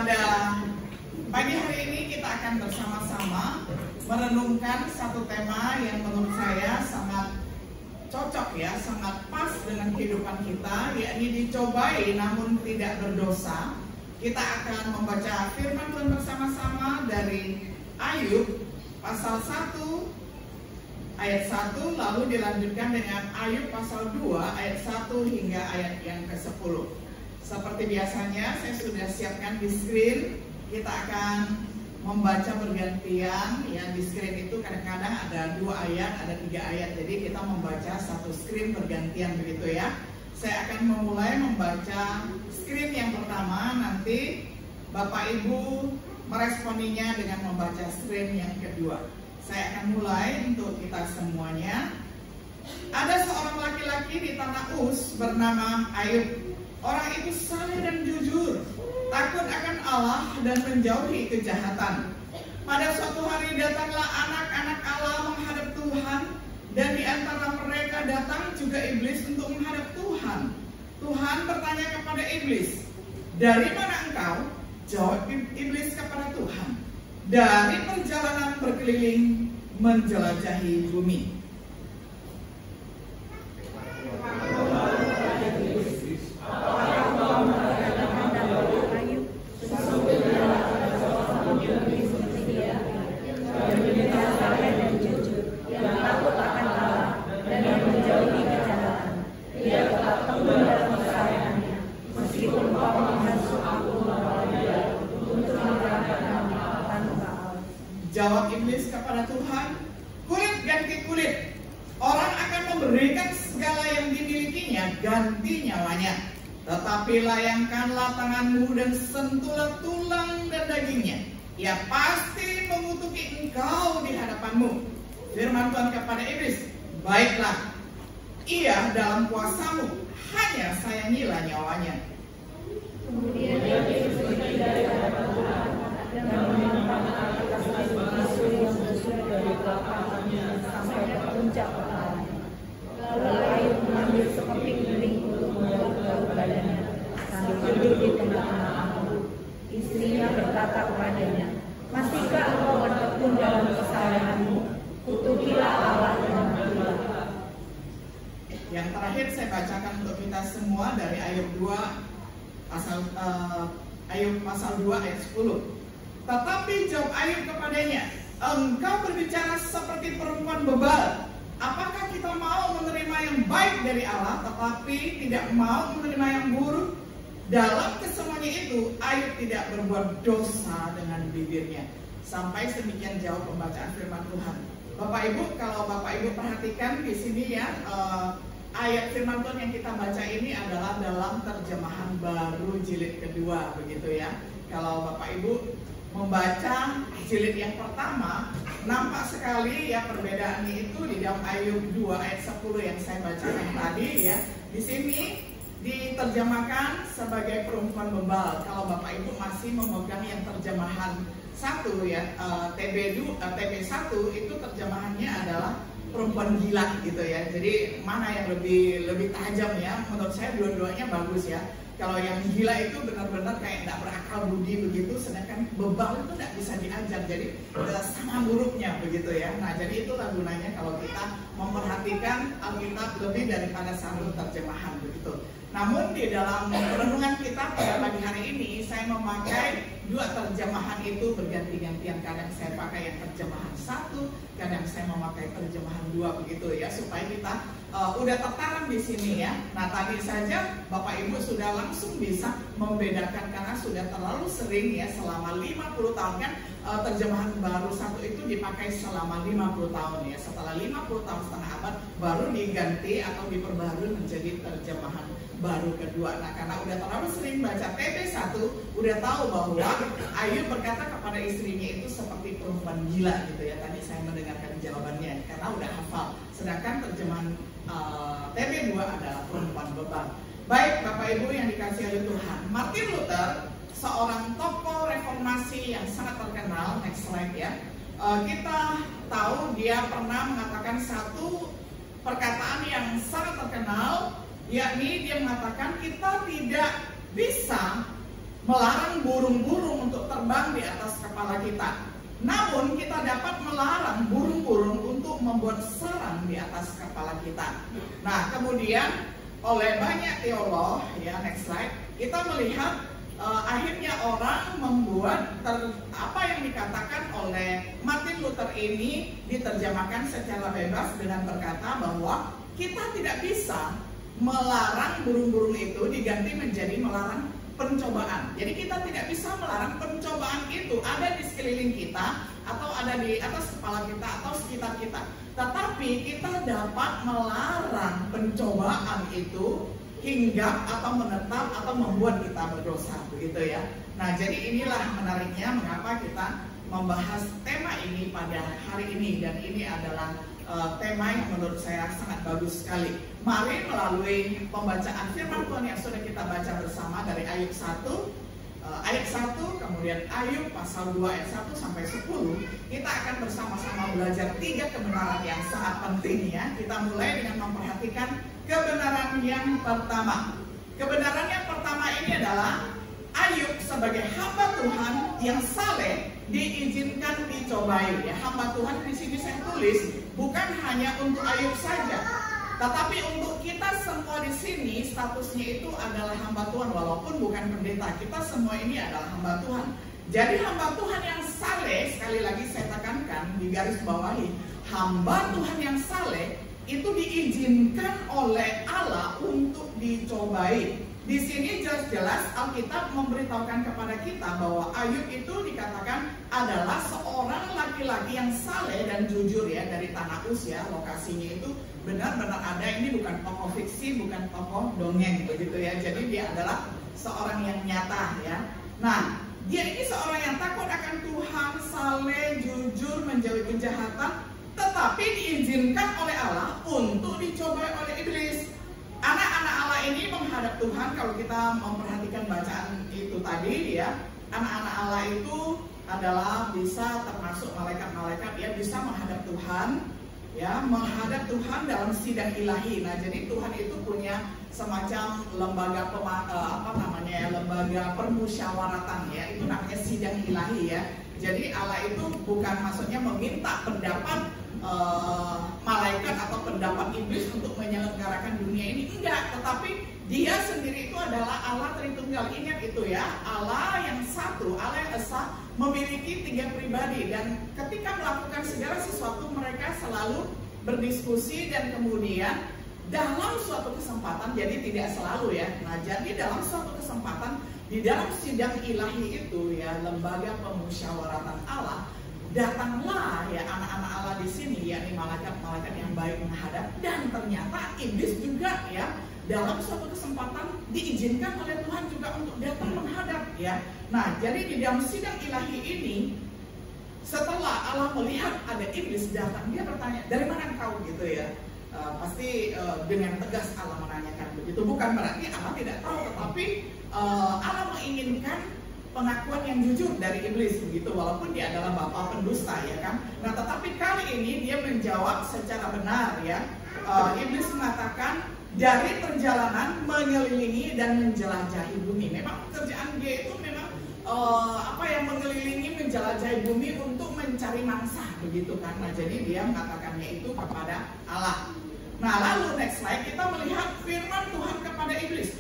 Pada pagi hari ini kita akan bersama-sama merenungkan satu tema yang menurut saya sangat cocok ya, sangat pas dengan kehidupan kita, yakni dicobai namun tidak berdosa. Kita akan membaca firman Tuhan bersama-sama dari Ayub pasal 1 ayat 1, lalu dilanjutkan dengan Ayub pasal 2 ayat 1 hingga ayat yang ke-10. Seperti biasanya saya sudah siapkan di screen. Kita akan membaca bergantian ya. Di screen itu kadang-kadang ada 2 ayat, ada 3 ayat. Jadi kita membaca satu screen bergantian begitu ya. Saya akan memulai membaca screen yang pertama, nanti Bapak Ibu meresponinya dengan membaca screen yang kedua. Saya akan mulai untuk kita semuanya. Ada seorang laki-laki di tanah Uz bernama Ayub. Orang itu saleh dan jujur, takut akan Allah dan menjauhi kejahatan. Pada suatu hari datanglah anak-anak Allah menghadap Tuhan, dan di antara mereka datang juga iblis untuk menghadap Tuhan. Tuhan bertanya kepada iblis, "Dari mana engkau?" Jawab iblis kepada Tuhan, "Dari perjalanan berkeliling menjelajahi bumi." Jawab iblis kepada Tuhan, "Kulit ganti kulit. Orang akan memberikan segala yang dimilikinya ganti nyawanya. Tetapi layangkanlah tanganmu dan sentuhlah tulang dan dagingnya. Ia pasti mengutuki engkau di hadapanmu." Firman Tuhan kepada iblis, "Baiklah, ia dalam kuasamu, hanya sayangilah nyawanya." Kemudian iblis pergi dari hadapan Tuhan dan menampakkan atas isu yang besar dari belakangnya sampai ke puncak kepalanya. Lalu Ayub mengambil sekeping bening untuk membalut badannya sambil tidur di tengah-tengah anggur. Istrinya berkata kepadanya, "Masihkah engkau bertekun dalam kesalahanmu? Kutukilah Allah dan matilah." Yang terakhir saya bacakan untuk kita semua dari Ayub 2 pasal 2 ayat 10. Tetapi jawab Ayub kepadanya, "Engkau berbicara seperti perempuan bebal. Apakah kita mau menerima yang baik dari Allah tetapi tidak mau menerima yang buruk?" Dalam kesemuanya itu Ayub tidak berbuat dosa dengan bibirnya. Sampai sedemikian jauh pembacaan firman Tuhan. Bapak Ibu, kalau Bapak Ibu perhatikan di sini ya, ayat firman Tuhan yang kita baca ini adalah dalam terjemahan baru jilid kedua begitu ya. Kalau Bapak Ibu membaca jilid yang pertama, nampak sekali ya perbedaannya itu di dalam Ayub 2 ayat 10 yang saya bacakan tadi ya. Di sini diterjemahkan sebagai perempuan bebal. Kalau Bapak Ibu masih memegang yang terjemahan 1 ya, TB1 itu terjemahannya adalah perempuan gila gitu ya. Jadi mana yang lebih tajam ya? Menurut saya dua-duanya bagus ya. Kalau yang gila itu benar-benar kayak tidak berakal budi begitu, sedangkan bebal itu tidak bisa diajar. Jadi sama buruknya begitu ya. Nah, jadi itulah gunanya kalau kita memperhatikan Alkitab lebih daripada satu terjemahan begitu. Namun di dalam renungan kita pada pagi hari ini saya memakai 2 terjemahan itu berganti-gantian. Kadang saya pakai yang terjemahan 1, kadang saya memakai terjemahan 2 begitu ya, supaya kita udah tertanam di sini ya. Nah, tadi saja Bapak Ibu sudah langsung bisa membedakan karena sudah terlalu sering ya, selama 50 tahun kan terjemahan baru 1 itu dipakai selama 50 tahun ya. Setelah 50 tahun setengah abad baru diganti atau diperbarui menjadi terjemahan baru kedua. Nah, karena udah terlalu sering baca TB1, udah tahu bahwa Ayub berkata kepada istrinya itu seperti perempuan gila gitu ya. Tadi saya mendengarkan jawabannya karena udah hafal. Sedangkan terjemahan TB2 adalah perempuan bebal. Baik Bapak Ibu yang dikasihi oleh Tuhan, Martin Luther, seorang tokoh reformasi yang sangat terkenal. Next slide ya. Kita tahu dia pernah mengatakan satu perkataan yang sangat terkenal, yakni dia mengatakan kita tidak bisa melarang burung-burung terbang di atas kepala kita. Namun kita dapat melarang burung-burung untuk membuat sarang di atas kepala kita. Nah, kemudian oleh banyak teolog, ya next slide, kita melihat akhirnya orang membuat apa yang dikatakan oleh Martin Luther ini diterjemahkan secara bebas dengan berkata bahwa kita tidak bisa melarang burung-burung itu diganti menjadi melarang pencobaan. Jadi kita tidak bisa melarang pencobaan itu ada di sekeliling kita atau ada di atas kepala kita atau sekitar kita. Tetapi kita dapat melarang pencobaan itu hinggap atau menetap atau membuat kita berdosa, begitu ya. Nah, jadi inilah menariknya mengapa kita membahas tema ini pada hari ini, dan ini adalah tema yang menurut saya sangat bagus sekali. Mari melalui pembacaan firman Tuhan yang sudah kita baca bersama dari Ayub 1 ayat 1, kemudian Ayub pasal 2 ayat 1 sampai 10, kita akan bersama-sama belajar 3 kebenaran yang sangat penting ya. Kita mulai dengan memperhatikan kebenaran yang pertama. Kebenaran yang pertama ini adalah Ayub sebagai hamba Tuhan yang saleh diizinkan dicobai ya. Hamba Tuhan di sini saya tulis bukan hanya untuk Ayub saja, tetapi untuk kita semua di sini statusnya itu adalah hamba Tuhan walaupun bukan pendeta. Kita semua ini adalah hamba Tuhan. Jadi hamba Tuhan yang saleh, sekali lagi saya tekankan di garis bawahi, hamba Tuhan yang saleh itu diizinkan oleh Allah untuk dicobai. Di sini jelas-jelas Alkitab memberitahukan kepada kita bahwa Ayub itu dikatakan adalah seorang laki-laki yang saleh dan jujur ya, dari Tanah Uz ya, lokasinya itu benar-benar ada. Ini bukan tokoh fiksi, bukan tokoh dongeng begitu ya. Jadi dia adalah seorang yang nyata ya. Nah, dia ini seorang yang takut akan Tuhan, saleh, jujur, menjauhi kejahatan, tetapi diizinkan oleh Allah untuk dicobai oleh iblis. Anak-anak Allah ini menghadap Tuhan. Kalau kita memperhatikan bacaan itu tadi ya, anak-anak Allah itu adalah bisa termasuk malaikat-malaikat ya, bisa menghadap Tuhan ya, menghadap Tuhan dalam sidang ilahi. Nah, jadi Tuhan itu punya semacam lembaga lembaga permusyawaratan ya, itu namanya sidang ilahi ya. Jadi Allah itu bukan maksudnya meminta pendapat malaikat atau pendapat iblis untuk menyelenggarakan dunia ini, enggak, tetapi dia sendiri itu adalah Allah Tritunggal. Ingat itu ya, Allah yang satu, Allah yang esa, memiliki 3 pribadi, dan ketika melakukan segala sesuatu mereka selalu berdiskusi dan kemudian dalam suatu kesempatan, jadi tidak selalu ya. Nah, jadi dalam suatu kesempatan di dalam sidang ilahi itu ya, lembaga pemusyawaratan Allah, datanglah ya anak-anak Allah di sini, yakni malaikat-malaikat yang baik menghadap, dan ternyata iblis juga ya dalam suatu kesempatan diizinkan oleh Tuhan juga untuk datang menghadap ya. Nah, jadi di dalam sidang ilahi ini, setelah Allah melihat ada iblis datang, dia bertanya, dari mana engkau gitu ya. Pasti dengan tegas Allah menanyakan begitu. Bukan berarti Allah tidak tahu, tetapi Allah menginginkan pengakuan yang jujur dari iblis begitu, walaupun dia adalah bapa pendusta ya kan. Nah, tetapi kali ini dia menjawab secara benar ya. Iblis mengatakan dari perjalanan mengelilingi dan menjelajahi bumi. Memang pekerjaan dia itu memang mengelilingi, menjelajahi bumi untuk mencari mangsa begitu kan. Nah, jadi dia mengatakannya itu kepada Allah. Nah, lalu next slide kita melihat firman Tuhan kepada iblis.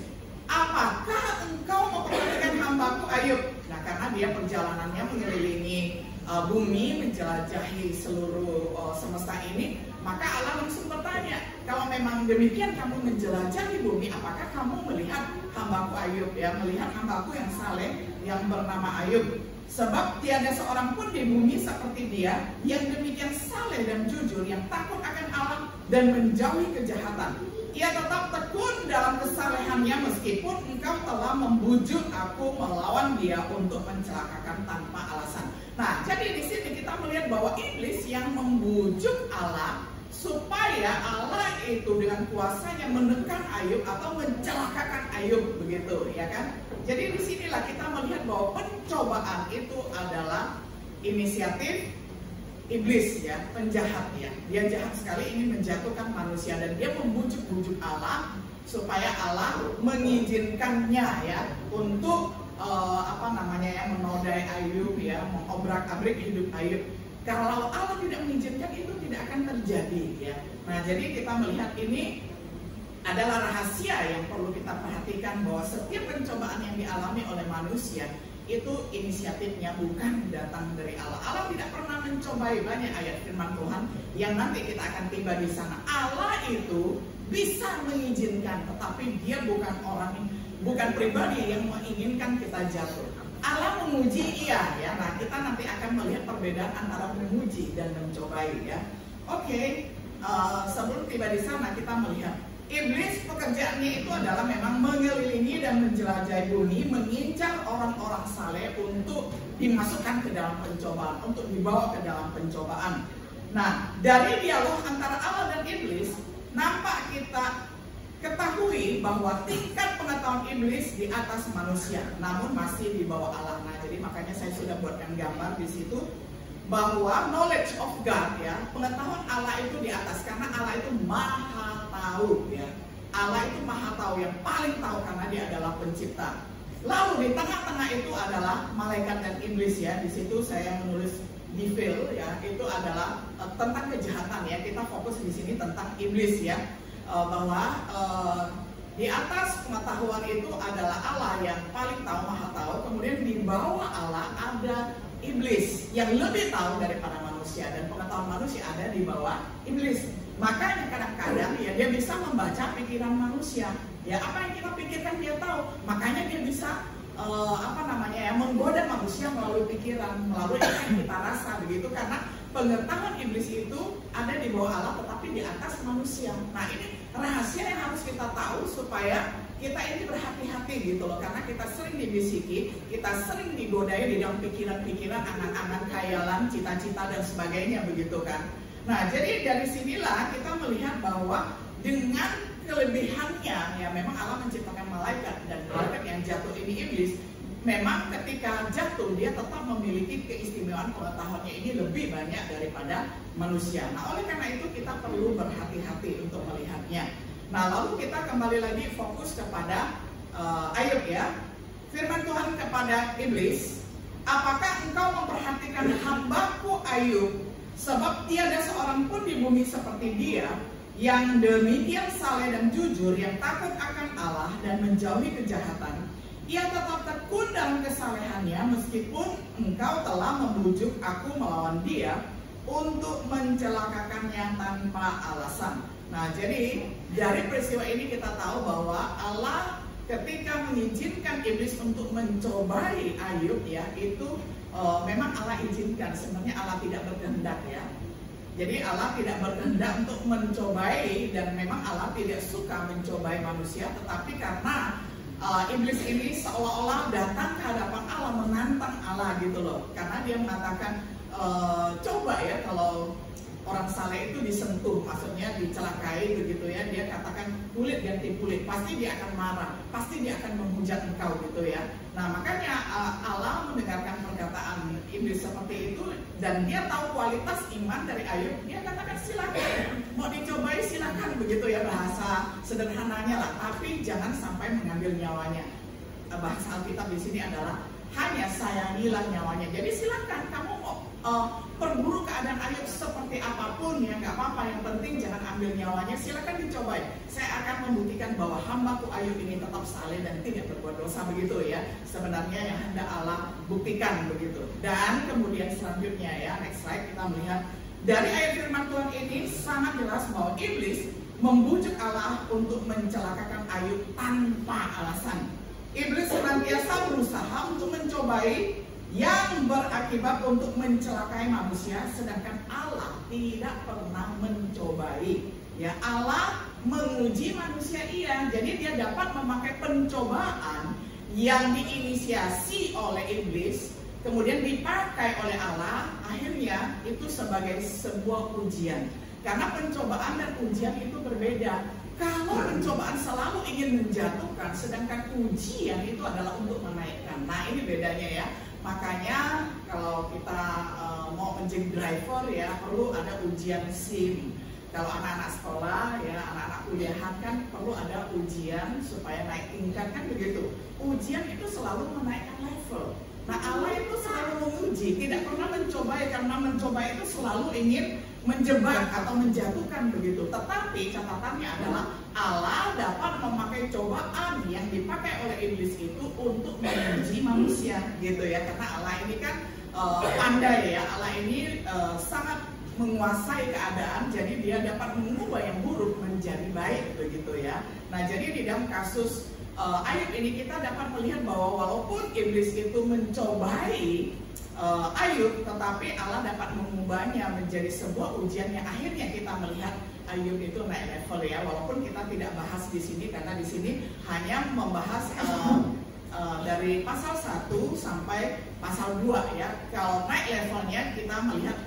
Apakah engkau memperhatikan hambaku Ayub? Nah, karena dia perjalanannya mengelilingi bumi, menjelajahi seluruh semesta ini, maka Allah langsung bertanya, kalau memang demikian kamu menjelajahi bumi, apakah kamu melihat hambaku Ayub ya, melihat hambaku yang saleh yang bernama Ayub? Sebab tiada seorang pun di bumi seperti dia yang demikian saleh dan jujur, yang takut akan Allah dan menjauhi kejahatan. Ia tetap tekun dalam kesalehannya meskipun engkau telah membujuk aku melawan dia untuk mencelakakan tanpa alasan. Nah, jadi di sini kita melihat bahwa iblis yang membujuk Allah supaya Allah itu dengan kuasanya menekan Ayub atau mencelakakan Ayub begitu ya kan. Jadi disinilah kita melihat bahwa pencobaan itu adalah inisiatif iblis ya, penjahat ya. Dia jahat sekali ingin menjatuhkan manusia, dan dia membujuk-bujuk Allah supaya Allah mengizinkannya ya untuk menodai Ayub ya, mengobrak-abrik hidup Ayub. Kalau Allah tidak mengizinkan itu tidak akan terjadi ya. Nah, jadi kita melihat ini adalah rahasia yang perlu kita perhatikan, bahwa setiap pencobaan yang dialami oleh manusia itu inisiatifnya bukan datang dari Allah. Allah tidak pernah mencobai. Banyak ayat firman Tuhan yang nanti kita akan tiba di sana. Allah itu bisa mengizinkan, tetapi dia bukan pribadi yang menginginkan kita jatuh. Allah menguji, iya ya. Nah, kita nanti akan melihat perbedaan antara menguji dan mencobai ya. Oke, sebelum tiba di sana kita melihat iblis, pekerjaannya itu adalah memang mengelilingi dan menjelajahi bumi, mengincar orang-orang saleh untuk dimasukkan ke dalam pencobaan, untuk dibawa ke dalam pencobaan. Nah, dari dialog antara Allah dan iblis, nampak kita ketahui bahwa tingkat pengetahuan iblis di atas manusia, namun masih di bawah Allah. Nah, jadi makanya saya sudah buatkan gambar di situ bahwa knowledge of God ya, pengetahuan Allah itu di atas, karena Allah itu maha tahu ya. Allah itu maha tahu, yang paling tahu karena dia adalah pencipta. Lalu di tengah-tengah itu adalah malaikat dan iblis ya. Di situ saya menulis devil ya, itu adalah tentang kejahatan ya. Kita fokus di sini tentang iblis ya. Bahwa di atas pengetahuan itu adalah Allah yang paling tahu, maha tahu. Kemudian di bawah Allah ada iblis yang lebih tahu daripada manusia, dan pengetahuan manusia ada di bawah iblis. Makanya kadang-kadang ya dia bisa membaca pikiran manusia. Ya, apa yang kita pikirkan dia tahu. Makanya dia bisa menggoda manusia melalui pikiran, melalui apa yang kita rasa begitu, karena pengetahuan iblis itu ada di bawah Allah tetapi di atas manusia. Nah, ini rahasia yang harus kita tahu supaya kita ini berhati-hati gitu loh, karena kita sering dibisiki, kita sering digodai di dalam pikiran-pikiran, angan-angan, khayalan, cita-cita dan sebagainya begitu kan. Nah, jadi dari sinilah kita melihat bahwa dengan kelebihannya ya, memang Allah menciptakan malaikat, dan malaikat yang jatuh ini iblis. Memang ketika jatuh dia tetap memiliki keistimewaan pengetahuannya ini lebih banyak daripada manusia. Nah, oleh karena itu kita perlu berhati-hati untuk melihatnya. Nah, lalu kita kembali lagi fokus kepada Ayub ya. Firman Tuhan kepada iblis, apakah engkau memperhatikan hambaku Ayub, sebab tiada seorang pun di bumi seperti dia, yang demikian saleh dan jujur, yang takut akan Allah dan menjauhi kejahatan. Ia tetap tekun dalam kesalehannya, meskipun engkau telah membujuk aku melawan dia untuk mencelakakannya tanpa alasan. Nah, jadi dari peristiwa ini kita tahu bahwa Allah ketika mengizinkan iblis untuk mencobai Ayub ya, itu memang Allah izinkan. Sebenarnya Allah tidak berkehendak ya. Jadi Allah tidak berkehendak untuk mencobai, dan memang Allah tidak suka mencobai manusia, tetapi karena iblis ini seolah-olah datang ke hadapan Allah, menantang Allah gitu loh. Karena dia mengatakan, coba ya kalau orang saleh itu disentuh, maksudnya dicelakai begitu ya, dia katakan kulit ganti kulit, pasti dia akan marah, pasti dia akan menghujat engkau gitu ya. Nah, makanya Allah mendengarkan perkataan iblis seperti itu, dan dia tahu kualitas iman dari Ayub. Dia katakan silakan, mau dicobai silakan begitu ya, bahasa sederhananya lah, tapi jangan sampai mengambil nyawanya. Bahasa Alkitab di sini adalah hanya sayangilah nyawanya. Jadi silakan kamu mau perburu keadaan Ayub seperti apapun ya, nggak apa-apa, yang penting jangan ambil nyawanya, silakan dicobai. Saya akan membuktikan bahwa hambaku Ayub ini tetap saleh dan tidak berbuat dosa begitu ya. Sebenarnya yang hendak Allah buktikan begitu. Dan kemudian selanjutnya ya, next slide, kita melihat dari ayat firman Tuhan ini sangat jelas bahwa iblis membujuk Allah untuk mencelakakan Ayub tanpa alasan. Iblis senantiasa berusaha untuk mencobai yang berakibat untuk mencelakai manusia, sedangkan Allah tidak pernah mencobai. Ya, Allah menguji manusia iya, jadi dia dapat memakai pencobaan yang diinisiasi oleh iblis, kemudian dipakai oleh Allah, akhirnya itu sebagai sebuah ujian. Karena pencobaan dan ujian itu berbeda. Kalau pencobaan selalu ingin menjatuhkan, sedangkan ujian itu adalah untuk menaikkan. Nah, ini bedanya ya. Makanya kalau kita mau menjadi driver ya, perlu ada ujian SIM, Kalau anak-anak sekolah, ya anak-anak kuliahan kan perlu ada ujian supaya naik tingkat kan begitu. Ujian itu selalu menaikkan level. Nah Allah itu selalu menguji, tidak pernah mencobai, karena mencobai itu selalu ingin menjebak atau menjatuhkan begitu. Tetapi catatannya adalah Allah dapat memakai cobaan yang dipakai oleh iblis itu untuk menguji manusia gitu ya. Karena Allah ini kan pandai ya, Allah ini sangat menguasai keadaan, jadi dia dapat mengubah yang buruk menjadi baik begitu ya. Nah jadi di dalam kasus Ayub ini kita dapat melihat bahwa walaupun iblis itu mencobai Ayub, tetapi Allah dapat mengubahnya menjadi sebuah ujian yang akhirnya kita melihat Ayub itu naik level ya. Walaupun kita tidak bahas di sini karena di sini hanya membahas dari pasal 1 sampai pasal 2 ya. Kalau naik levelnya kita melihat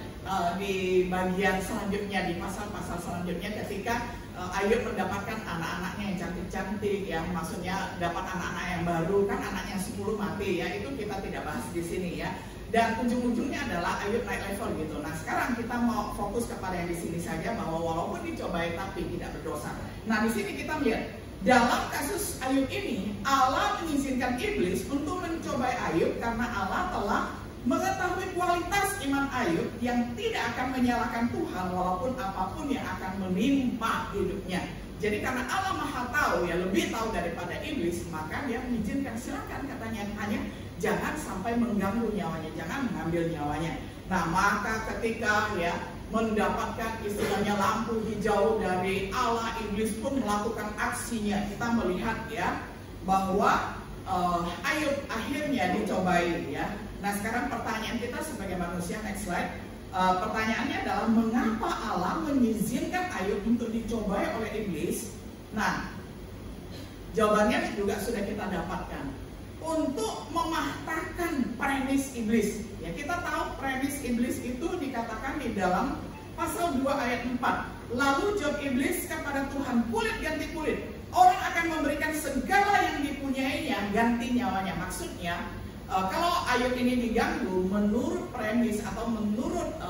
di bagian selanjutnya, di pasal-pasal selanjutnya ketika Ayub mendapatkan anak-anaknya yang cantik-cantik ya, maksudnya dapat anak-anak yang baru, kan anaknya 10 mati ya, itu kita tidak bahas di sini ya. Dan ujung-ujungnya adalah Ayub naik level gitu. Nah sekarang kita mau fokus kepada yang di sini saja, bahwa walaupun dicobai tapi tidak berdosa. Nah di sini kita melihat dalam kasus Ayub ini Allah mengizinkan iblis untuk mencobai Ayub karena Allah telah mengetahui kualitas iman Ayub yang tidak akan menyalahkan Tuhan walaupun apapun yang akan menimpa hidupnya. Jadi karena Allah Maha tahu ya, lebih tahu daripada iblis, maka dia mengizinkan, silakan katanya, hanya jangan sampai mengganggu nyawanya, jangan mengambil nyawanya. Nah maka ketika ya mendapatkan istilahnya lampu hijau dari Allah, iblis pun melakukan aksinya. Kita melihat ya bahwa Ayub akhirnya dicobai ya. Nah sekarang pertanyaan kita sebagai manusia, next slide. Pertanyaannya adalah mengapa Allah mengizinkan Ayub untuk dicobai oleh iblis? Nah jawabannya juga sudah kita dapatkan. Untuk mematahkan premis iblis ya, kita tahu premis iblis itu dikatakan di dalam pasal 2 ayat 4. Lalu jawab iblis kepada Tuhan, kulit ganti kulit, orang akan memberikan segala yang dipunyainya ganti nyawanya. Maksudnya kalau Ayub ini diganggu, menurut premis atau menurut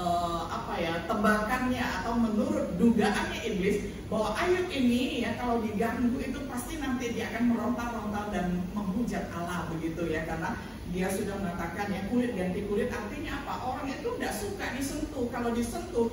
tebakannya atau menurut dugaannya iblis, bahwa Ayub ini ya kalau diganggu itu pasti nanti dia akan meronta-ronta dan menghujat Allah begitu ya, karena dia sudah mengatakan ya kulit ganti kulit, artinya apa? Orang itu tidak suka disentuh. Kalau disentuh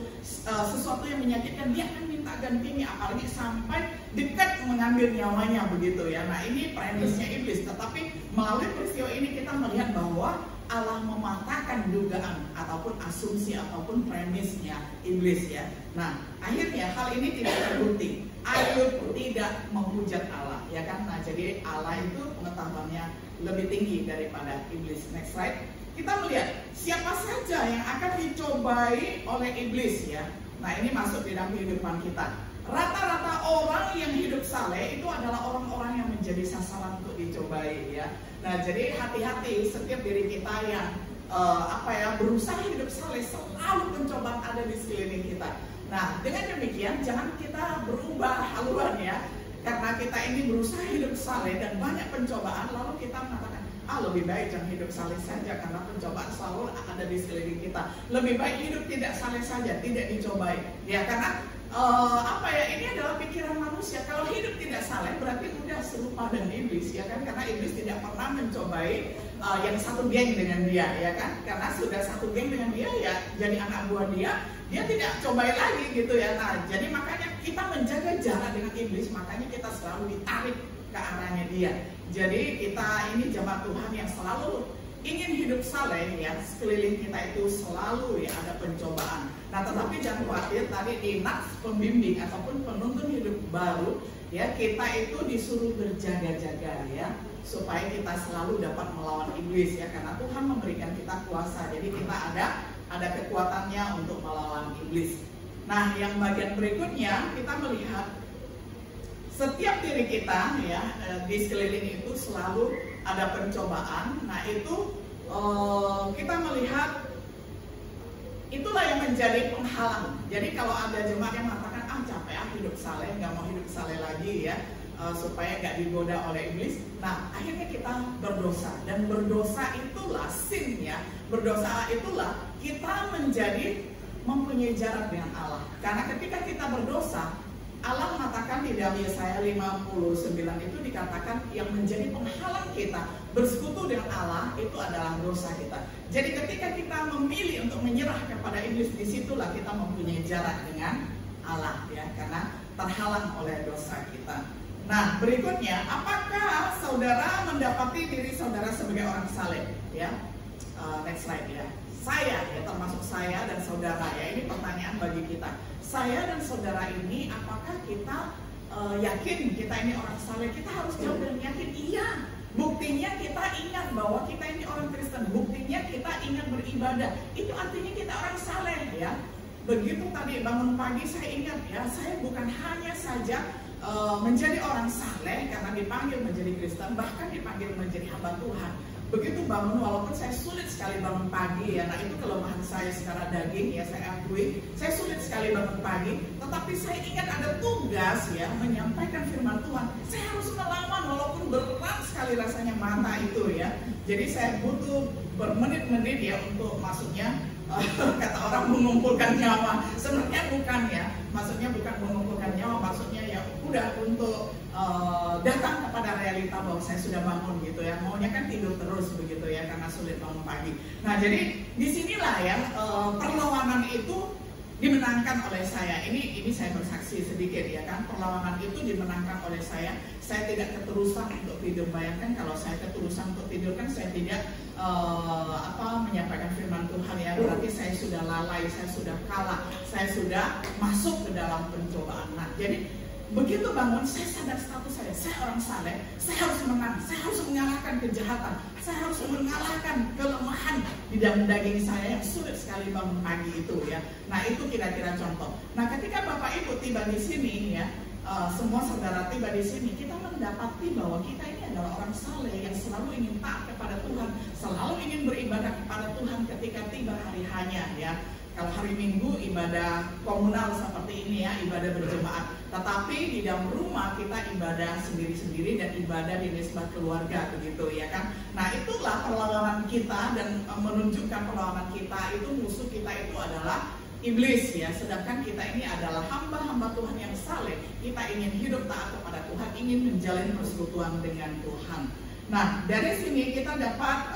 sesuatu yang menyakitkan, dia akan minta gantinya, apalagi sampai dekat mengambil nyawanya begitu ya. Nah ini premisnya iblis, tetapi melalui peristiwa ini kita melihat bahwa Allah mematahkan dugaan ataupun asumsi ataupun premisnya iblis ya. Nah akhirnya hal ini tidak terbukti. Ayub tidak menghujat Allah ya kan. Nah jadi Allah itu pengetahuannya lebih tinggi daripada iblis. Next slide. Kita melihat siapa saja yang akan dicobai oleh iblis ya. Nah ini masuk di dalam kehidupan kita. Rata-rata orang yang hidup saleh itu adalah orang-orang yang menjadi sasaran untuk dicobai ya. Nah jadi hati-hati, setiap diri kita yang berusaha hidup saleh, selalu pencobaan ada di sekeliling kita. Nah dengan demikian jangan kita berubah haluan ya, karena kita ini berusaha hidup saleh dan banyak pencobaan, lalu kita mengatakan lebih baik jangan hidup saleh saja karena pencobaan selalu ada di sekeliling kita. Lebih baik hidup tidak saleh saja, tidak dicobai ya, karena ini adalah pikiran manusia. Kalau hidup tidak saleh berarti udah serupa dengan iblis ya kan, karena iblis tidak pernah mencobai yang satu geng dengan dia ya kan, karena sudah satu geng dengan dia ya jadi anak buah dia tidak cobai lagi gitu ya. Nah jadi makanya kita menjaga jarak dengan iblis, makanya kita selalu ditarik ke arahnya dia. Jadi kita ini jemaat Tuhan yang selalu ingin hidup saleh ya, sekeliling kita itu selalu ya ada pencobaan. Nah tetapi jangan khawatir, tadi di nats pembimbing ataupun penuntun hidup baru ya, kita itu disuruh berjaga-jaga ya, supaya kita selalu dapat melawan iblis ya, karena Tuhan memberikan kita kuasa. Jadi kita ada kekuatannya untuk melawan iblis. Nah yang bagian berikutnya kita melihat setiap diri kita ya di sekeliling itu selalu ada pencobaan. Nah itu kita melihat itulah yang menjadi penghalang. Jadi kalau ada jemaat yang mengatakan capek hidup saleh, nggak mau hidup saleh lagi ya, supaya nggak digoda oleh iblis. Nah akhirnya kita berdosa, dan berdosa itulah sin ya. Berdosa itulah kita menjadi mempunyai jarak dengan Allah. Karena ketika kita berdosa, Allah mengatakan di dalam Yesaya 59 itu dikatakan yang menjadi penghalang kita bersekutu dengan Allah itu adalah dosa kita. Jadi ketika kita memilih untuk menyerah kepada iblis, disitulah kita mempunyai jarak dengan Allah ya, karena terhalang oleh dosa kita. Nah berikutnya, apakah saudara mendapati diri saudara sebagai orang saleh? Ya, next slide ya. Saya ya, termasuk saya dan saudara ya, ini pertanyaan bagi kita. Saya dan saudara ini, apakah kita yakin kita ini orang saleh? Kita harus jawab dengan yakin, iya. Buktinya kita ingat bahwa kita ini orang Kristen. Buktinya kita ingat beribadah. Itu artinya kita orang saleh ya. Begitu tadi bangun pagi saya ingat ya, saya bukan hanya saja menjadi orang saleh karena dipanggil menjadi Kristen, bahkan dipanggil menjadi hamba Tuhan. Begitu bangun, walaupun saya sulit sekali bangun pagi ya, nah itu kelemahan saya secara daging ya, saya akui, saya sulit sekali bangun pagi, tetapi saya ingat ada tugas ya, menyampaikan firman Tuhan. Saya harus melawan walaupun berat sekali rasanya mata itu ya. Jadi saya butuh bermenit-menit ya untuk maksudnya kata orang mengumpulkan nyawa. Sebenarnya bukan ya, maksudnya bukan mengumpulkan nyawa, maksudnya ya udah untuk datang kepada realita bahwa saya sudah bangun gitu ya. Maunya kan tidur terus begitu ya, karena sulit bangun pagi. Nah jadi disinilah ya perlawanan itu dimenangkan oleh saya. Ini saya bersaksi sedikit ya kan, perlawanan itu dimenangkan oleh saya. Saya tidak keterusan untuk tidur. Bayangkan kalau saya keterusan untuk tidur, kan saya tidak menyampaikan firman Tuhan ya, berarti saya sudah lalai, saya sudah kalah, saya sudah masuk ke dalam pencobaan. Nah jadi begitu bangun, saya sadar status saya orang saleh, saya harus menang, saya harus mengalahkan kejahatan, saya harus mengalahkan kelemahan di dalam daging saya yang sulit sekali bangun pagi itu ya. Nah itu kira-kira contoh. Nah ketika Bapak Ibu tiba di sini ya, semua saudara tiba di sini, kita mendapati bahwa kita ini adalah orang saleh yang selalu ingin taat kepada Tuhan, selalu ingin beribadah kepada Tuhan ketika tiba hari hanya ya. Kalau hari Minggu ibadah komunal seperti ini ya, ibadah berjemaat. Tetapi di dalam rumah kita ibadah sendiri-sendiri dan ibadah di nisbah keluarga begitu ya kan. Nah itulah perlawanan kita, dan menunjukkan perlawanan kita itu, musuh kita itu adalah iblis ya. Sedangkan kita ini adalah hamba-hamba Tuhan yang saleh. Kita ingin hidup taat kepada Tuhan, ingin menjalin persekutuan dengan Tuhan. Nah dari sini kita dapat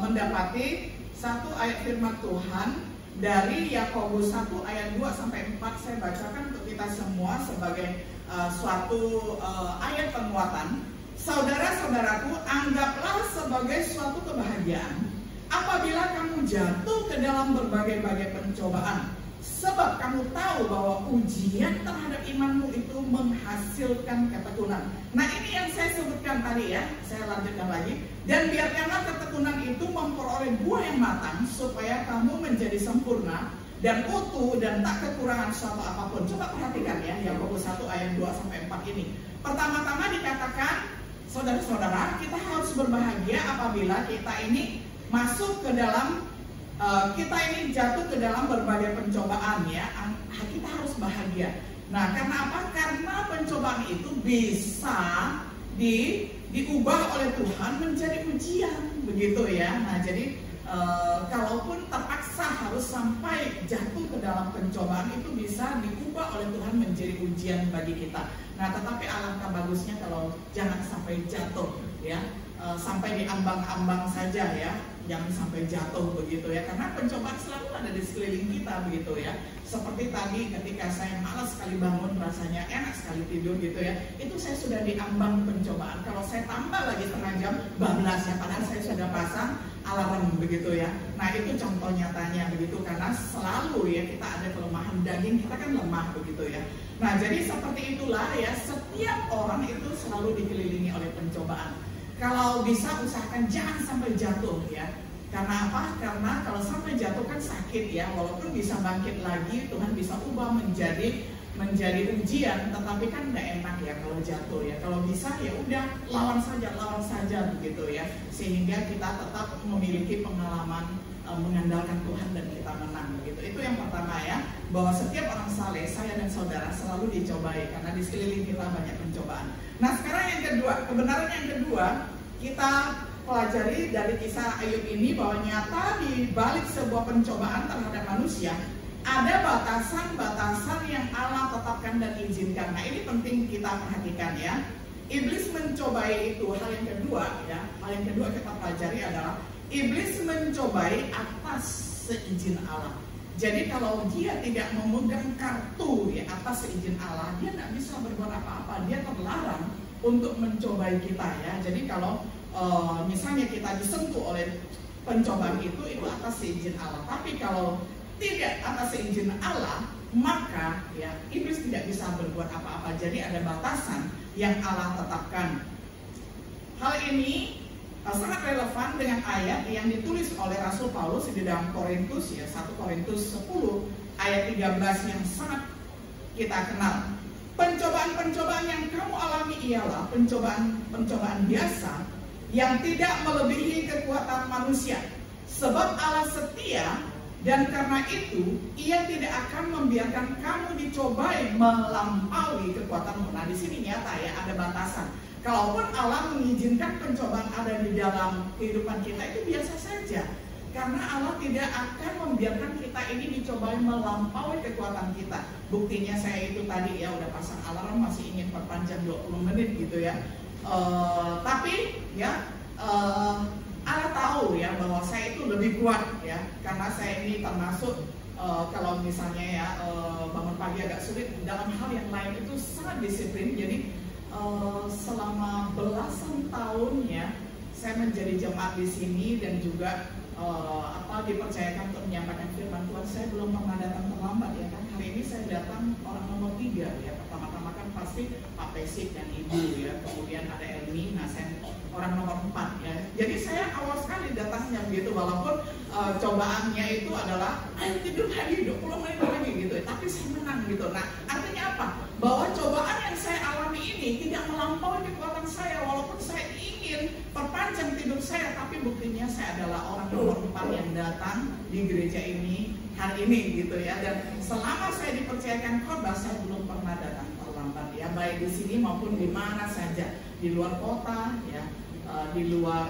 mendapati satu ayat firman Tuhan dari Yakobus 1 ayat 2 sampai 4. Saya bacakan untuk kita semua sebagai suatu ayat penguatan. Saudara-saudaraku, anggaplah sebagai suatu kebahagiaan apabila kamu jatuh ke dalam berbagai-bagai pencobaan, sebab kamu tahu bahwa ujian terhadap imanmu itu menghasilkan ketekunan. Nah ini yang saya sebutkan tadi ya, saya lanjutkan lagi. Dan biarkanlah ketekunan itu memperoleh buah yang matang, supaya kamu menjadi sempurna dan utuh dan tak kekurangan suatu apapun. Coba perhatikan ya, Yakobus 1 ayat 2 sampai 4 ini. Pertama-tama dikatakan, saudara-saudara, kita harus berbahagia apabila kita ini masuk ke dalam kita ini jatuh ke dalam berbagai pencobaan ya. Kita harus bahagia. Nah karena apa? Karena pencobaan itu bisa diubah oleh Tuhan menjadi ujian begitu ya. Nah jadi kalaupun terpaksa harus sampai jatuh ke dalam pencobaan, itu bisa diubah oleh Tuhan menjadi ujian bagi kita. Nah tetapi alangkah bagusnya kalau jangan sampai jatuh ya, sampai di ambang-ambang saja ya, jangan sampai jatuh begitu ya, karena pencobaan selalu ada di sekeliling kita begitu ya. Seperti tadi ketika saya malas sekali bangun, rasanya enak sekali tidur gitu ya, itu saya sudah di ambang pencobaan. Kalau saya tambah lagi setengah jam, bablas ya, padahal saya sudah pasang alarm begitu ya. Nah itu contoh nyatanya begitu, karena selalu ya kita ada kelemahan, daging kita kan lemah begitu ya. Nah jadi seperti itulah ya, setiap orang itu selalu dikelilingi oleh pencobaan. Kalau bisa usahakan jangan sampai jatuh ya. Karena apa? Karena kalau sampai jatuh kan sakit ya. Walaupun bisa bangkit lagi, Tuhan bisa ubah menjadi ujian, tetapi kan nggak enak ya kalau jatuh ya. Kalau bisa ya udah lawan saja begitu ya. Sehingga kita tetap memiliki pengalaman mengandalkan Tuhan dan kita menang begitu. Itu yang pertama ya, bahwa setiap orang saleh, saya dan saudara selalu dicobai karena di sekeliling kita banyak pencobaan. Nah sekarang yang kedua, kebenaran yang kedua kita pelajari dari kisah Ayub ini, bahwa nyata di balik sebuah pencobaan terhadap manusia ada batasan-batasan yang Allah tetapkan dan izinkan. Nah, ini penting kita perhatikan ya. Iblis mencobai itu. Hal yang kedua ya, hal yang kedua kita pelajari adalah iblis mencobai atas seizin Allah. Jadi kalau dia tidak memegang kartu ya atas seizin Allah, dia tidak bisa berbuat apa-apa. Dia terlarang untuk mencobai kita ya. Jadi kalau misalnya kita disentuh oleh pencobaan itu atas seizin Allah. Tapi kalau tidak atas seizin Allah, maka ya iblis tidak bisa berbuat apa-apa. Jadi ada batasan yang Allah tetapkan. Hal ini sangat relevan dengan ayat yang ditulis oleh Rasul Paulus di dalam Korintus ya, 1 Korintus 10 ayat 13 yang sangat kita kenal. Pencobaan-pencobaan yang kamu alami ialah pencobaan biasa yang tidak melebihi kekuatan manusia. Sebab Allah setia dan karena itu Ia tidak akan membiarkan kamu dicobai melampaui kekuatanmu. Nah, di sini nyata ya ada batasan. Kalaupun Allah mengizinkan pencobaan ada di dalam kehidupan kita itu biasa saja. Karena Allah tidak akan membiarkan kita ini dicobai melampaui kekuatan kita. Buktinya saya itu tadi ya udah pasang alarm masih ingin perpanjang 20 menit gitu ya. Tapi ya Allah tahu ya bahwa saya itu lebih kuat ya. Karena saya ini termasuk kalau misalnya ya bangun pagi agak sulit, dalam hal yang lain itu sangat disiplin. Jadi selama belasan tahun ya saya menjadi jemaat di sini dan juga dipercayakan untuk menyampaikan firman Tuhan. Saya belum pernah datang terlambat ya kan. Hari ini saya datang orang nomor 3 ya. Pertama-tama kan pasti Pak Pesik dan Ibu ya. Kemudian ada Elmi. Nah, saya orang nomor 4 ya. Jadi saya awal sekali datangnya gitu. Walaupun cobaannya itu adalah ayo tidur lagi 20 menit lagi gitu. Tapi saya menang gitu. Nah, artinya apa? Bahwa cobaan yang saya alami ini tidak melampaui kekuatan saya. Walaupun saya ingin perpanjang tidur saya, tapi buktinya saya adalah orang nomor 4 yang datang di gereja ini hari ini gitu ya. Dan selama saya dipercayakan khotbah, saya belum pernah datang terlambat ya, baik di sini maupun di mana saja, di luar kota ya, di luar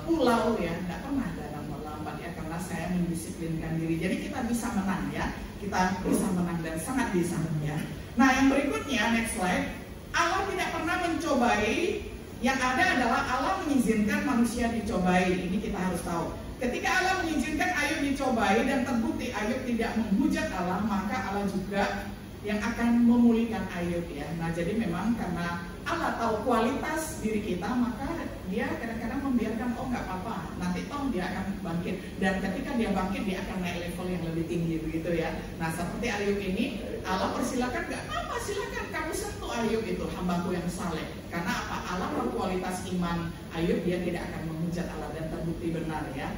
pulau ya, tidak pernah datang terlambat ya, karena saya mendisiplinkan diri. Jadi kita bisa menang ya, kita bisa menang dan sangat bisa ya. Nah, yang berikutnya, next slide. Allah tidak pernah mencobai. Yang ada adalah Allah mengizinkan manusia dicobai. Ini kita harus tahu. Ketika Allah mengizinkan Ayub dicobai dan terbukti Ayub tidak menghujat Allah, maka Allah juga yang akan memulihkan Ayub ya. Nah, jadi memang karena Allah tahu kualitas diri kita, maka dia kadang-kadang membiarkan, oh nggak apa-apa, nanti toh dia akan bangkit. Dan ketika dia bangkit, dia akan naik level yang lebih tinggi begitu ya. Nah, seperti Ayub ini, Allah persilakan, nggak apa-apa, silakan kamu sentuh Ayub itu, hambaku yang saleh. Karena apa? Allah tahu kualitas iman Ayub, dia tidak akan menghujat Allah dan terbukti benar ya.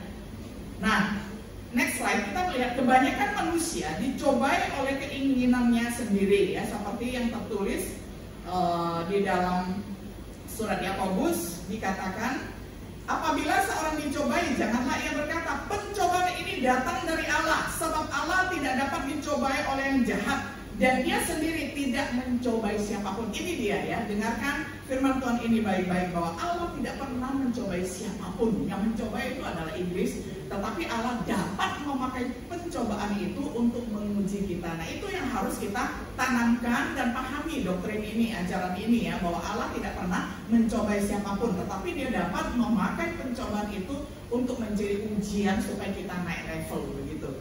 Nah, next slide, kita melihat kebanyakan manusia dicobai oleh keinginannya sendiri ya, seperti yang tertulis di dalam surat Yakobus dikatakan, apabila seorang dicobai, janganlah ia berkata, pencobaan ini datang dari Allah, sebab Allah tidak dapat dicobai oleh yang jahat, dan dia sendiri tidak mencobai siapapun. Ini dia ya, dengarkan firman Tuhan ini baik-baik, bahwa Allah tidak pernah mencobai siapapun. Yang mencobai itu adalah iblis, tetapi Allah dapat memakai pencobaan itu untuk menguji kita. Nah, itu yang harus kita tanamkan dan pahami doktrin ini, ajaran ini ya, bahwa Allah tidak pernah mencobai siapapun, tetapi dia dapat memakai pencobaan itu untuk menjadi ujian supaya kita naik level begitu.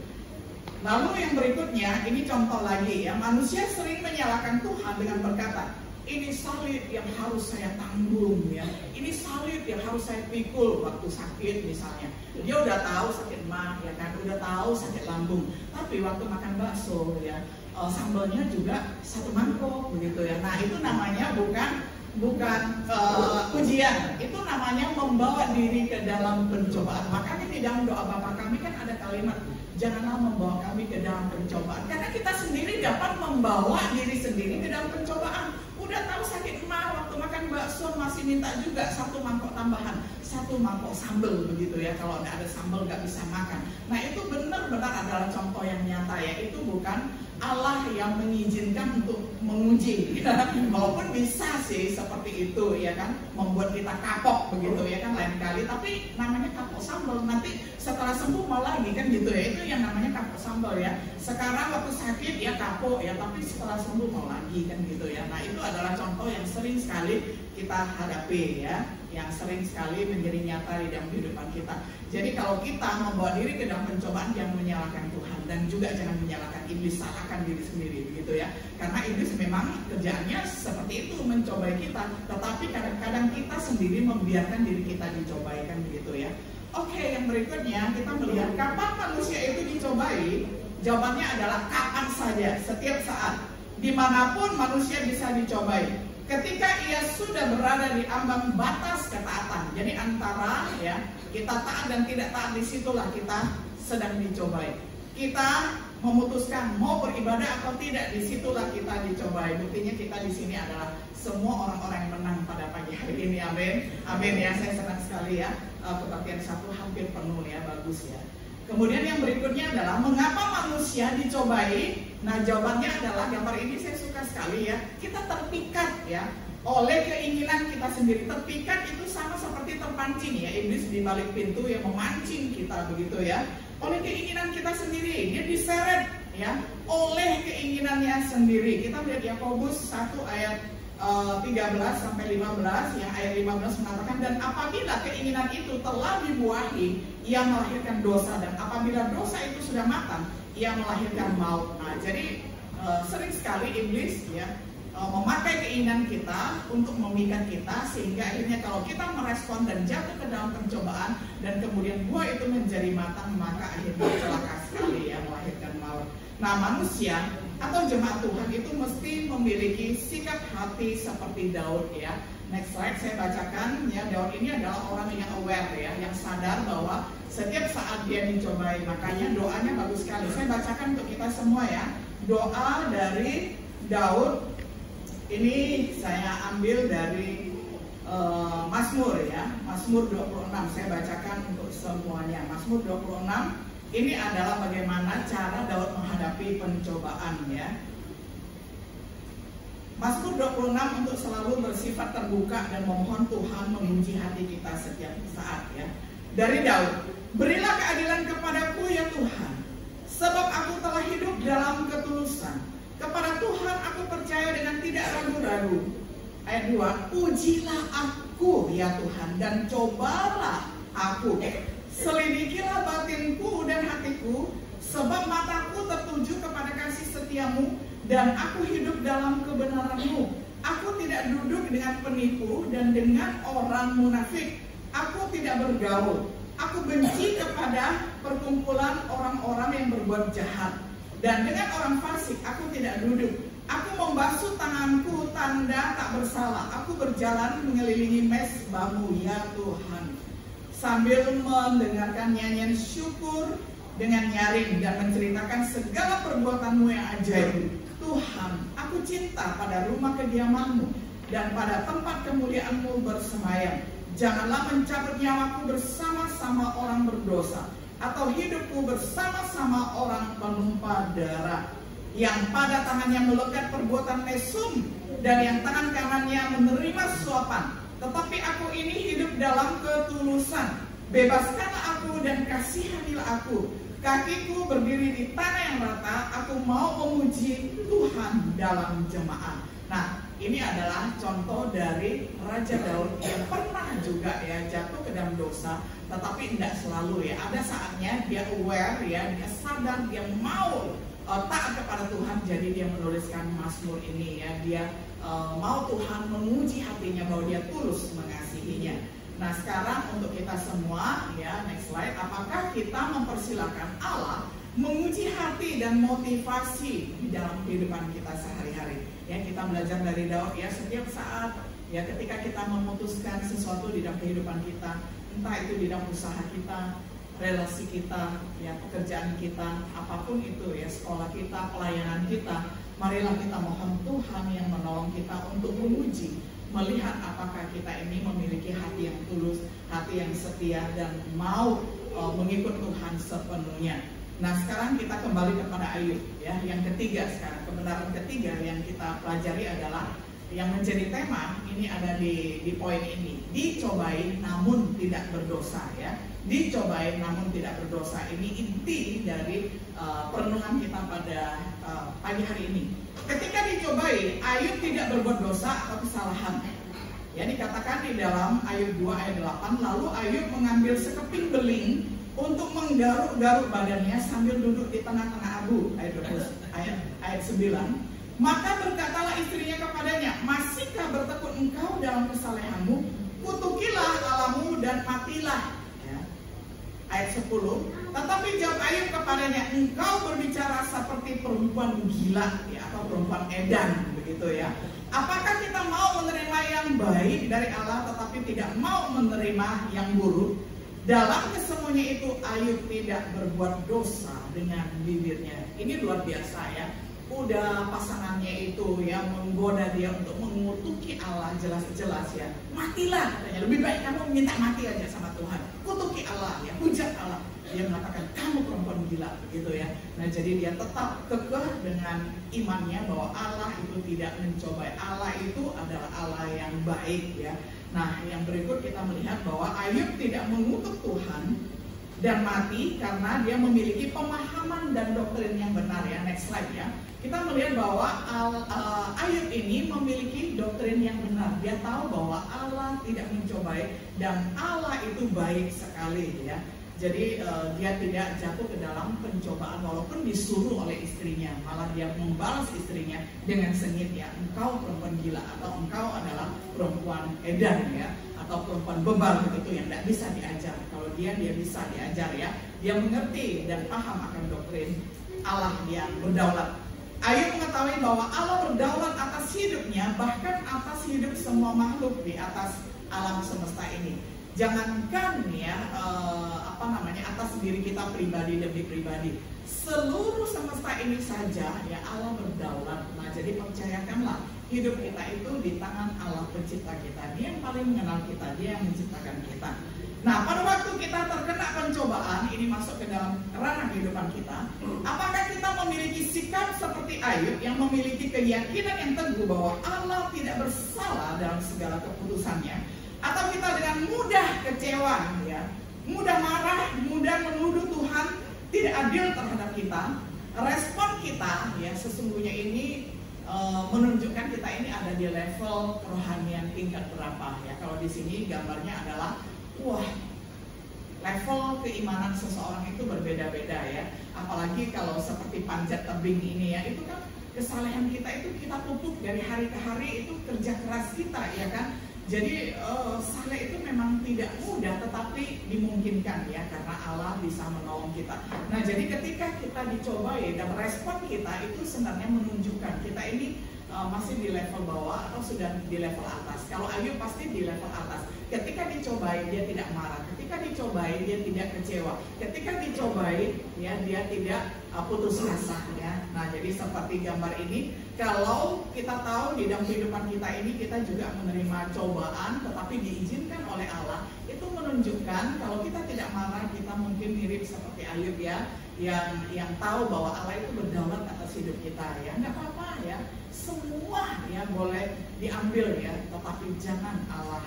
Lalu yang berikutnya, ini contoh lagi ya, manusia sering menyalahkan Tuhan dengan berkata, ini salib yang harus saya tanggung ya, ini salib yang harus saya pikul waktu sakit misalnya. Dia udah tahu sakit mah ya kan, udah tahu sakit lambung, tapi waktu makan bakso ya, sambalnya juga 1 mangkok begitu ya. Nah, itu namanya bukan ujian, itu namanya membawa diri ke dalam pencobaan. Makanya di dalam doa Bapa kami kan ada kalimat, janganlah membawa kami ke dalam pencobaan, karena kita sendiri dapat membawa diri sendiri ke dalam pencobaan. Udah tahu sakit mah waktu makan bakso masih minta juga 1 mangkok tambahan, 1 mangkok sambal begitu ya, kalau nggak ada sambal nggak bisa makan. Nah, itu benar-benar adalah contoh yang nyata ya, itu bukan Allah yang mengizinkan untuk menguji. Walaupun bisa sih seperti itu ya kan, membuat kita kapok begitu ya kan lain kali, tapi namanya kapok sambal, nanti setelah sembuh mau lagi kan gitu ya, itu yang namanya kapok sambal ya. Sekarang waktu sakit ya kapok ya, tapi setelah sembuh mau lagi kan gitu ya. Nah itu adalah contoh yang sering sekali kita hadapi ya, yang sering sekali menjadi nyata di dalam kehidupan kita. Jadi kalau kita membawa diri ke dalam pencobaan, jangan menyalahkan Tuhan dan juga jangan menyalahkan iblis, salahkan diri sendiri begitu ya. Karena iblis memang kerjaannya seperti itu, mencobai kita, tetapi kadang-kadang kita sendiri membiarkan diri kita dicobai kan begitu ya. Oke, yang berikutnya kita melihat kapan manusia itu dicobai. Jawabannya adalah kapan saja, setiap saat, dimanapun manusia bisa dicobai. Ketika ia sudah berada di ambang batas ketaatan, jadi antara ya kita taat dan tidak taat, disitulah kita sedang dicobai. Kita memutuskan mau beribadah atau tidak, disitulah kita dicobai. Buktinya kita di sini adalah semua orang-orang yang menang pada pagi hari ini. Amin, amin ya. Saya senang sekali ya. Kebaktian satu hampir penuh ya, bagus ya. Kemudian yang berikutnya adalah mengapa manusia dicobai. Nah jawabannya adalah, gambar ini saya suka sekali ya, kita terpikat ya oleh keinginan kita sendiri. Terpikat itu sama seperti terpancing ya, iblis di balik pintu yang memancing kita begitu ya, oleh keinginan kita sendiri. Dia diseret ya oleh keinginannya sendiri. Kita lihat Yakobus 1 ayat 13 sampai 15 ya. Ayat 15 mengatakan, dan apabila keinginan itu telah dibuahi, ia melahirkan dosa, dan apabila dosa itu sudah matang, ia melahirkan maut. Nah, jadi sering sekali iblis ya memakai keinginan kita untuk memikat kita, sehingga akhirnya kalau kita merespon dan jatuh ke dalam pencobaan dan kemudian buah itu menjadi matang, maka akhirnya celaka sekali ya, melahirkan maut. Nah, manusia atau jemaat Tuhan itu mesti memiliki sikap hati seperti Daud ya. Next slide saya bacakan ya. Daud ini adalah orang yang aware ya, yang sadar bahwa setiap saat dia dicobai. Makanya doanya bagus sekali. Saya bacakan untuk kita semua ya. Doa dari Daud ini saya ambil dari Mazmur ya. Mazmur 26 saya bacakan untuk semuanya. Mazmur 26 ini adalah bagaimana cara Daud menghadapi pencobaan ya. Mazmur 26 untuk selalu bersifat terbuka dan memohon Tuhan menguji hati kita setiap saat ya. Dari Daud, berilah keadilan kepadaku ya Tuhan, sebab aku telah hidup dalam ketulusan. Kepada Tuhan aku percaya dengan tidak ragu-ragu. Ayat 2, ujilah aku ya Tuhan dan cobalah aku. Selidikilah batinku dan hatiku, sebab mataku tertuju kepada kasih setiamu dan aku hidup dalam kebenaranmu. Aku tidak duduk dengan penipu dan dengan orang munafik. Aku tidak bergaul. Aku benci kepada perkumpulan orang-orang yang berbuat jahat. Dan dengan orang fasik aku tidak duduk. Aku membasuh tanganku tanda tak bersalah. Aku berjalan mengelilingi mezbahmu ya Tuhan, sambil mendengarkan nyanyian syukur dengan nyaring dan menceritakan segala perbuatanmu yang ajaib. Tuhan, aku cinta pada rumah kediamanmu dan pada tempat kemuliaanmu bersemayam. Janganlah mencabut nyawaku bersama-sama orang berdosa, atau hidupku bersama-sama orang penumpah darah, yang pada tangannya melekat perbuatan mesum dan yang tangan kanannya menerima suapan. Tetapi aku ini hidup dalam ketulusan. Bebaskanlah aku dan kasihanilah aku. Kakiku berdiri di tanah yang rata. Aku mau memuji Tuhan dalam jemaat. Nah, ini adalah contoh dari Raja Daud yang pernah juga ya jatuh ke dalam dosa, tetapi tidak selalu ya. Ada saatnya dia aware ya, dia sadar, dia mau taat kepada Tuhan. Jadi dia menuliskan Mazmur ini ya. Dia mau Tuhan menguji hatinya bahwa dia tulus mengasihinya. Nah, sekarang untuk kita semua ya, next slide. Apakah kita mempersilahkan Allah menguji hati dan motivasi di dalam kehidupan kita sehari-hari? Ya, kita belajar dari Daud ya, setiap saat ya ketika kita memutuskan sesuatu di dalam kehidupan kita, entah itu di dalam usaha kita, relasi kita, ya pekerjaan kita, apapun itu ya, sekolah kita, pelayanan kita, marilah kita mohon Tuhan yang menolong kita untuk menguji, melihat apakah kita ini memiliki hati yang tulus, hati yang setia dan mau mengikut Tuhan sepenuhnya. Nah, sekarang kita kembali kepada Ayub ya. Yang ketiga sekarang, kebenaran ketiga yang kita pelajari adalah yang menjadi tema ini ada di poin ini. Dicobai namun tidak berdosa ya. Dicobai namun tidak berdosa. Ini inti dari perenungan kita pada pagi hari ini. Ketika dicobai, Ayub tidak berbuat dosa atau kesalahan. Ya, dikatakan di dalam Ayub 2 ayat 8, lalu Ayub mengambil sekeping beling untuk menggaruk-garuk badannya sambil duduk di tengah-tengah abu. Ayat 9. Maka berkatalah istrinya kepadanya, masihkah bertekun engkau dalam kesalehanmu? Kutukilah Allahmu dan matilah. Ya. Ayat 10. Tetapi jawab Ayub kepadanya, engkau berbicara seperti perempuan gila ya, atau perempuan edan begitu ya. Apakah kita mau menerima yang baik dari Allah tetapi tidak mau menerima yang buruk? Dalam kesemuanya itu Ayub tidak berbuat dosa dengan bibirnya. Ini luar biasa ya. Udah pasangannya itu ya menggoda dia untuk mengutuki Allah jelas-jelas ya. Matilah katanya, lebih baik kamu minta mati aja sama Tuhan. Kutuki Allah ya, hujat Allah. Dia mengatakan kamu perempuan gila begitu ya. Nah, jadi dia tetap kekeh dengan imannya bahwa Allah itu tidak mencobai. Allah itu adalah Allah yang baik ya. Nah, yang berikut kita melihat bahwa Ayub tidak mengutuk Tuhan dan mati karena dia memiliki pemahaman dan doktrin yang benar ya. Next slide ya. Kita melihat bahwa Ayub ini memiliki doktrin yang benar. Dia tahu bahwa Allah tidak mencobai dan Allah itu baik sekali ya. Jadi dia tidak jatuh ke dalam pencobaan walaupun disuruh oleh istrinya. Malah dia membalas istrinya dengan sengit ya. Engkau perempuan gila atau engkau adalah perempuan edan ya. Atau perempuan bebal begitu yang tidak bisa diajar. Kalau dia bisa diajar ya. Dia mengerti dan paham akan doktrin Allah yang berdaulat. Ayub mengetahui bahwa Allah berdaulat atas hidupnya, bahkan atas hidup semua makhluk di atas alam semesta ini. Jangankan ya atas diri kita pribadi demi pribadi, seluruh semesta ini saja ya Allah berdaulat. Nah, jadi percayakanlah hidup kita itu di tangan Allah pencipta kita. Dia yang paling mengenal kita, dia yang menciptakan kita. Nah, pada waktu kita terkena pencobaan, ini masuk ke dalam ranah kehidupan kita, apakah kita memiliki sikap seperti Ayub yang memiliki keyakinan yang teguh bahwa Allah tidak bersalah dalam segala keputusannya, atau kita dengan mudah kecewa ya, mudah marah, mudah menuduh Tuhan tidak adil terhadap kita? Respon kita ya sesungguhnya ini menunjukkan kita ini ada di level kerohanian tingkat berapa ya. Kalau di sini gambarnya adalah wah, level keimanan seseorang itu berbeda-beda ya. Apalagi kalau seperti panjat tebing ini ya, itu kan kesalehan kita itu kita pupuk dari hari ke hari, itu kerja keras kita ya kan. Jadi saleh itu memang tidak mudah tetapi dimungkinkan ya, karena Allah bisa menolong kita. Nah, jadi ketika kita dicobai dan respon kita itu sebenarnya menunjukkan kita ini masih di level bawah atau sudah di level atas. Kalau Ayub pasti di level atas. Ketika dicobai dia tidak marah, ketika dicobai dia tidak kecewa, ketika dicobai ya dia tidak putus asa ya. Nah, jadi seperti gambar ini, kalau kita tahu di dalam kehidupan kita ini kita juga menerima cobaan tetapi diizinkan oleh Allah, itu menunjukkan kalau kita tidak marah, kita mungkin mirip seperti Ayub ya, yang tahu bahwa Allah itu berdaulat atas hidup kita ya. Nggak apa-apa ya, semua ya boleh diambil ya, tetapi jangan Allah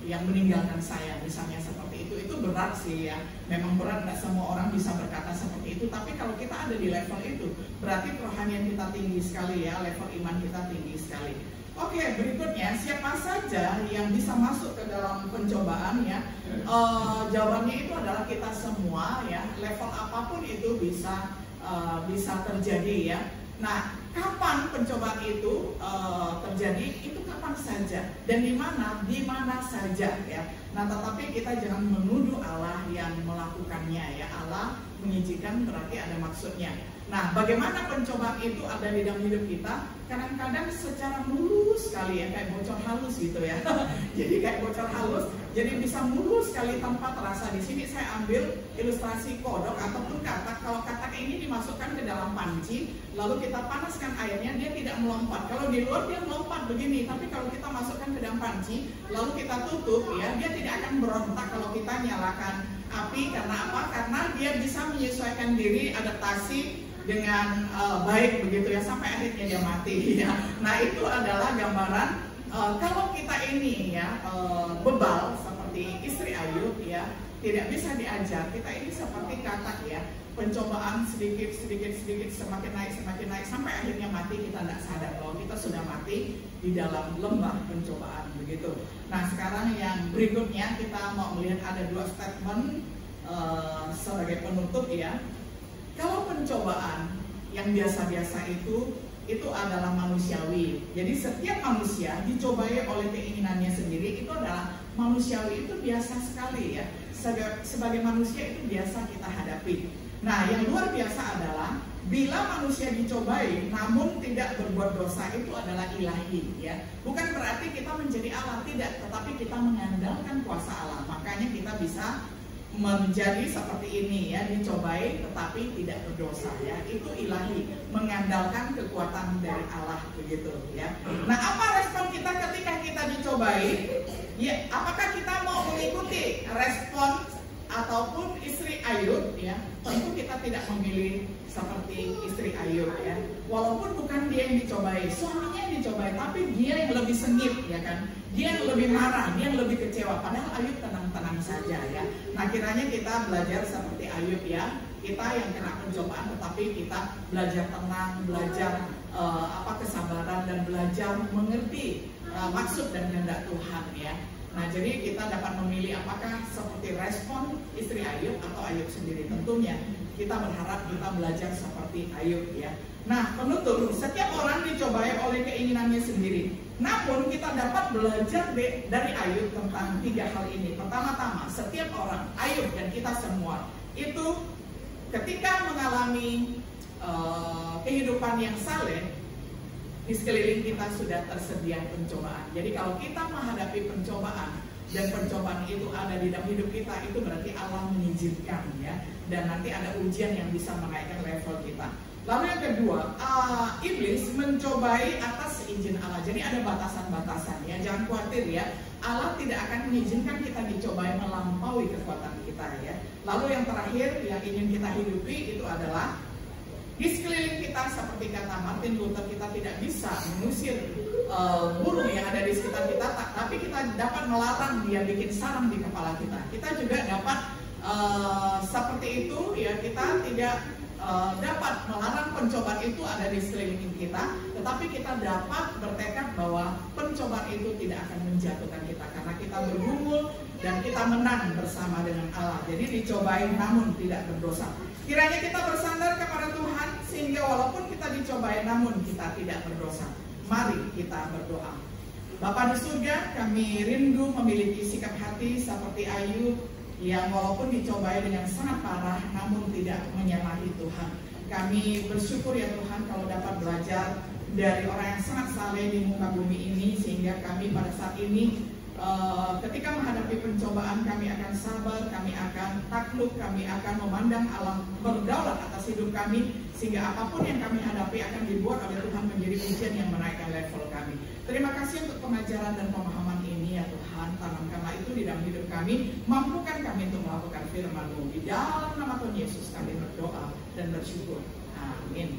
yang meninggalkan saya, misalnya seperti itu berat sih ya. Memang berat, nggak semua orang bisa berkata seperti itu. Tapi kalau kita ada di level itu, berarti kerohanian kita tinggi sekali ya, level iman kita tinggi sekali. Oke, berikutnya siapa saja yang bisa masuk ke dalam pencobaan ya? Jawabannya itu adalah kita semua ya. Level apapun itu bisa terjadi ya. Nah, kapan pencobaan itu terjadi? Itu kapan saja dan di mana saja ya. Nah, tetapi kita jangan menuduh Allah yang melakukannya ya. Allah mengizinkan berarti ada maksudnya. Nah, bagaimana pencobaan itu ada di dalam hidup kita? Kadang-kadang secara mulus sekali ya, kayak bocor halus gitu ya. Jadi kayak bocor halus, jadi bisa mulus sekali tanpa terasa. Di sini saya ambil ilustrasi kodok ataupun katak. Kalau katak ini dimasukkan ke dalam panci, lalu kita panaskan airnya, dia tidak melompat. Kalau di luar dia melompat begini, tapi kalau kita masukkan ke dalam panci, lalu kita tutup ya, dia tidak akan berontak kalau kita nyalakan api. Karena apa? Karena dia bisa menyesuaikan diri, adaptasi dengan baik begitu ya, sampai akhirnya dia mati ya. Nah itu adalah gambaran kalau kita ini ya bebal seperti istri Ayub ya, tidak bisa diajar. Kita ini seperti katak ya, pencobaan sedikit semakin naik sampai akhirnya mati, kita tidak sadar bahwa kita sudah mati di dalam lembah pencobaan begitu. Nah sekarang yang berikutnya kita mau melihat ada dua statement sebagai penutup ya. Kalau pencobaan yang biasa-biasa itu adalah manusiawi. Jadi setiap manusia dicobai oleh keinginannya sendiri, itu adalah manusiawi, itu biasa sekali ya. Sebagai manusia itu biasa kita hadapi. Nah yang luar biasa adalah bila manusia dicobai namun tidak berbuat dosa, itu adalah ilahi ya. Bukan berarti kita menjadi Allah, tidak, tetapi kita mengandalkan kuasa Allah. Makanya kita bisa menjadi seperti ini ya, dicobai tetapi tidak berdosa ya, itu ilahi, mengandalkan kekuatan dari Allah begitu ya. Nah apa respon kita ketika kita dicobai ya? Apakah kita mau mengikuti respon ataupun istri Ayub ya? Tentu kita tidak memilih seperti istri Ayub ya, walaupun bukan dia yang dicobai, suaminya yang dicobai, tapi dia yang lebih sengit ya kan, dia yang lebih marah, dia yang lebih kecewa, padahal Ayub tenang-tenang saja ya. Nah kiranya kita belajar seperti Ayub ya, kita yang kena pencobaan tetapi kita belajar tenang, belajar kesabaran, dan belajar mengerti maksud dan kehendak Tuhan ya. Nah jadi kita dapat memilih apakah seperti respon istri Ayub atau Ayub sendiri. Tentunya kita berharap kita belajar seperti Ayub ya. Nah penutup, setiap orang dicobai oleh keinginannya sendiri. Namun kita dapat belajar dari Ayub tentang tiga hal ini. Pertama-tama, setiap orang, Ayub dan kita semua, itu ketika mengalami kehidupan yang saleh, di sekeliling kita sudah tersedia pencobaan. Jadi kalau kita menghadapi pencobaan dan pencobaan itu ada di dalam hidup kita, itu berarti Allah mengizinkan ya. Dan nanti ada ujian yang bisa menaikkan level kita. Lalu yang kedua, iblis mencobai atas izin Allah. Jadi ada batasan-batasan ya. Jangan khawatir ya. Allah tidak akan mengizinkan kita dicobai melampaui kekuatan kita ya. Lalu yang terakhir yang ingin kita hidupi itu adalah di sekeliling kita, seperti kata Martin Luther, kita tidak bisa mengusir burung yang ada di sekitar kita, tapi kita dapat melarang dia bikin sarang di kepala kita. Kita juga dapat seperti itu ya, kita tidak dapat melarang pencobaan itu ada di sekeliling kita, tetapi kita dapat bertekad bahwa pencobaan itu tidak akan menjatuhkan kita, karena kita bergumul dan kita menang bersama dengan Allah. Jadi dicobai namun tidak berdosa. Kiranya kita bersandar kepada Tuhan sehingga walaupun kita dicobai namun kita tidak berdosa. Mari kita berdoa. Bapa di surga, kami rindu memiliki sikap hati seperti Ayub yang walaupun dicobai dengan sangat parah namun tidak menyalahi Tuhan. Kami bersyukur ya Tuhan kalau dapat belajar dari orang yang sangat saleh di muka bumi ini, sehingga kami pada saat ini ketika menghadapi pencobaan kami akan sabar, kami akan takluk, kami akan memandang Allah berdaulat atas hidup kami, sehingga apapun yang kami hadapi akan dibuat oleh Tuhan menjadi ujian yang menaikkan level kami. Terima kasih untuk pengajaran dan pemahaman ini ya Tuhan. Tanamkanlah itu di dalam hidup kami, mampukan kami untuk melakukan firman-Mu. Di dalam nama Tuhan Yesus kami berdoa dan bersyukur. Amin.